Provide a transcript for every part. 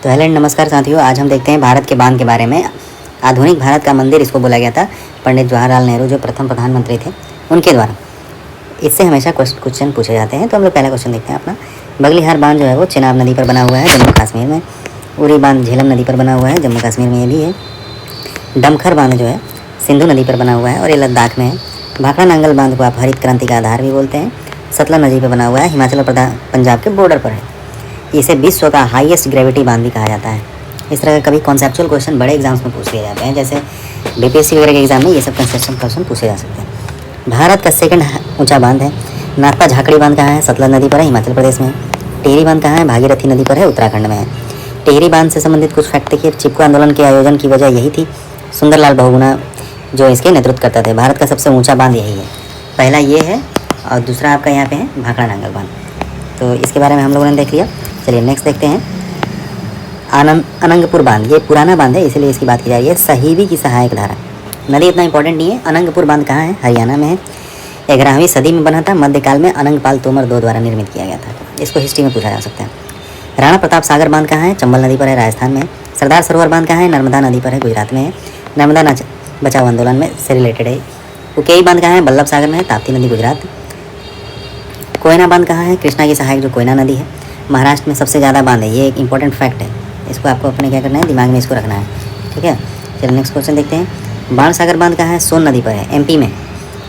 तो हेलो नमस्कार साथियों, आज हम देखते हैं भारत के बांध के बारे में। आधुनिक भारत का मंदिर इसको बोला गया था पंडित जवाहरलाल नेहरू जो प्रथम प्रधानमंत्री थे उनके द्वारा। इससे हमेशा क्वेश्चन पूछे जाते हैं। तो हम लोग पहला क्वेश्चन देखते हैं अपना। बगलीहार बांध जो है वो चिनाब नदी पर बना हुआ है जम्मू कश्मीर में। उरी बांध झेलम नदी पर बना हुआ है जम्मू कश्मीर में, ये भी है। डमखर बांध जो है सिंधु नदी पर बना हुआ है और ये लद्दाख में है। भाखड़ा नांगल बांध को आप हरित क्रांति का आधार भी बोलते हैं। सतलज नदी पर बना हुआ है, हिमाचल और पंजाब के बॉर्डर पर है। इसे विश्व का हाईएस्ट ग्रेविटी बांध भी कहा जाता है। इस तरह का कभी कॉन्सेप्चुअल क्वेश्चन बड़े एग्जाम्स में पूछ लिए जाते हैं, जैसे बीपीएससी वगैरह के एग्जाम में ये सब कंसेप्चुअल क्वेश्चन पूछे जा सकते हैं। भारत का सेकंड ऊंचा बांध है नाथपा झाकड़ी बांध कहाँ है? सतलज नदी पर है, हिमाचल प्रदेश में। टिहरी बांध कहाँ है? भागीरथी नदी पर है, उत्तराखंड में है। टिहरी बांध से संबंधित कुछ फैक्ट देखिए। चिपको आंदोलन के आयोजन की वजह यही थी। सुंदरलाल बहुगुणा जो इसके नेतृत्व करता थे। भारत का सबसे ऊँचा बांध यही है। पहला ये है और दूसरा आपका यहाँ पे है भाखड़ा नांगल बांध। तो इसके बारे में हम लोगों ने देख लिया। चलिए नेक्स्ट देखते हैं। अनंगपुर बांध, ये पुराना बांध है इसलिए इसकी बात की जा रही है। सहीवी की सहायक धारा नदी इतना इंपॉर्टेंट नहीं है। अनंगपुर बांध कहाँ है? हरियाणा में है। 11वीं सदी में बना था। मध्यकाल में अनंगपाल तोमर II द्वारा निर्मित किया गया था। इसको हिस्ट्री में पूछा जा सकता है। राणा प्रताप सागर बांध कहाँ है? चंबल नदी पर है, राजस्थान में। सरदार सरोवर बांध कहाँ है? नर्मदा नदी पर है, गुजरात में है। नर्मदा बचाओ आंदोलन में से रिलेटेड है। उकेई बांध कहाँ है? बल्लभ सागर में है, ताप्ती नदी, गुजरात। कोयना बांध कहाँ है? कृष्णा की सहायक जो कोयना नदी है, महाराष्ट्र में सबसे ज़्यादा बांध है। ये एक इंपॉर्टेंट फैक्ट है, इसको आपको अपने क्या करना है, दिमाग में इसको रखना है। ठीक है, चलिए नेक्स्ट क्वेश्चन देखते हैं। बाण सागर बांध कहाँ है? सोन नदी पर है, एमपी में।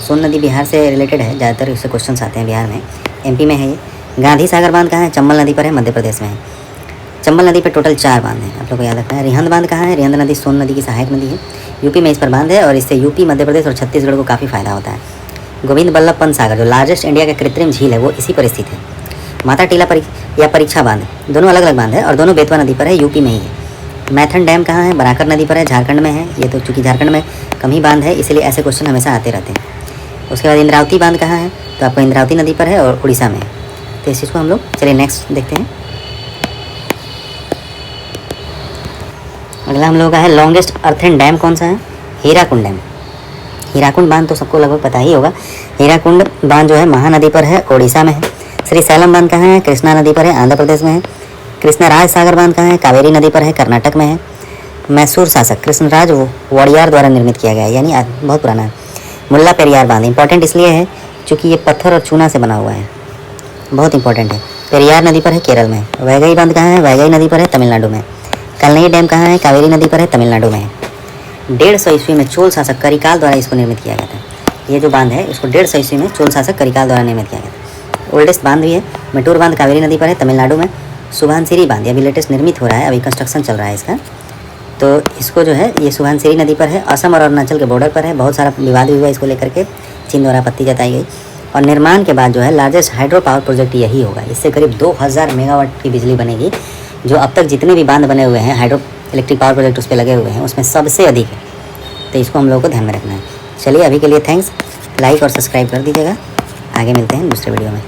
सोन नदी बिहार से रिलेटेड है, ज़्यादातर इससे क्वेश्चन आते हैं बिहार में। एमपी में है ये। गांधी सागर बांध कहाँ है? चंबल नदी पर है, मध्य प्रदेश में है। चंबल नदी पर टोटल 4 बांध हैं, आप लोग को याद रखना है। रिहंद बांध कहाँ है? रिहंद नदी सोन नदी की सहायक नदी है, यूपी में इस पर बांध है और इससे यूपी, मध्य प्रदेश और छत्तीसगढ़ को काफ़ी फायदा होता है। गोविंद बल्लभ पंत सागर जो लार्जेस्ट इंडिया का कृत्रिम झील है वो इसी पर स्थित है। माता टीला या परीक्षा बांध, दोनों अलग अलग बांध है और दोनों बेतवा नदी पर है, यूपी में ही है। मैथन डैम कहाँ है? बराकर नदी पर है, झारखंड में है। ये तो चूँकि झारखंड में कम ही बांध है इसलिए ऐसे क्वेश्चन हमेशा आते रहते हैं। उसके बाद इंद्रावती बांध कहाँ है? तो आपको इंद्रावती नदी पर है और उड़ीसा में है। तो इस चीज़ को हम लोग, चलिए नेक्स्ट देखते हैं। अगला हम लोगों का है लॉन्गेस्ट अर्थन डैम कौन सा है? हीराकुंड डैम। हीराकुंड बांध तो सबको लगभग पता ही होगा। हीराकुंड बांध जो है महानदी पर है, ओडिशा में है। श्री सैलम बांध कहाँ है? कृष्णा नदी पर है, आंध्र प्रदेश में है। कृष्णराज सागर बांध कहाँ है? कावेरी नदी पर है, कर्नाटक में है। मैसूर शासक कृष्णराज वोडियार द्वारा निर्मित किया गया है, यानी बहुत पुराना है। मुल्ला पेरियार बांध इंपॉर्टेंट इसलिए है क्योंकि ये पत्थर और चूना से बना हुआ है, बहुत इंपॉर्टेंट है। पेरियार नदी पर है, केरल में। वैगई बांध कहाँ है? वैगई नदी पर है, तमिलनाडु में। कलनई डैम कहाँ है? कावेरी नदी पर है, तमिलनाडु में है। 150 ईस्वी में चोल शासक करिकाल द्वारा इसको निर्मित किया गया था। ये जो बांध है इसको 150 ईस्वी में चोल शासक करिकाल द्वारा निर्मित किया गया था। ओल्डेस्ट बांध भी है। मेटूर बांध कावेरी नदी पर है, तमिलनाडु में। सुभानसिरी बांध अभी लेटेस्ट निर्मित हो रहा है, अभी कंस्ट्रक्शन चल रहा है इसका। तो इसको जो है ये सुभानसिरी नदी पर है, असम और अरुणाचल के बॉर्डर पर है। बहुत सारा विवाद भी हुआ इसको लेकर के, चीन द्वारा आपत्ति जताई गई। और निर्माण के बाद जो है लार्जेस्ट हाइड्रो पावर प्रोजेक्ट यही होगा। इससे करीब 2000 मेगावाट की बिजली बनेगी, जो अब तक जितने भी बांध बने हुए हैं हाइड्रो इलेक्ट्रिक पावर प्रोजेक्ट उस पर लगे हुए हैं उसमें सबसे अधिक है। तो इसको हम लोगों को ध्यान में रखना है। चलिए अभी के लिए थैंक्स, लाइक और सब्सक्राइब कर दीजिएगा। आगे मिलते हैं दूसरे वीडियो में।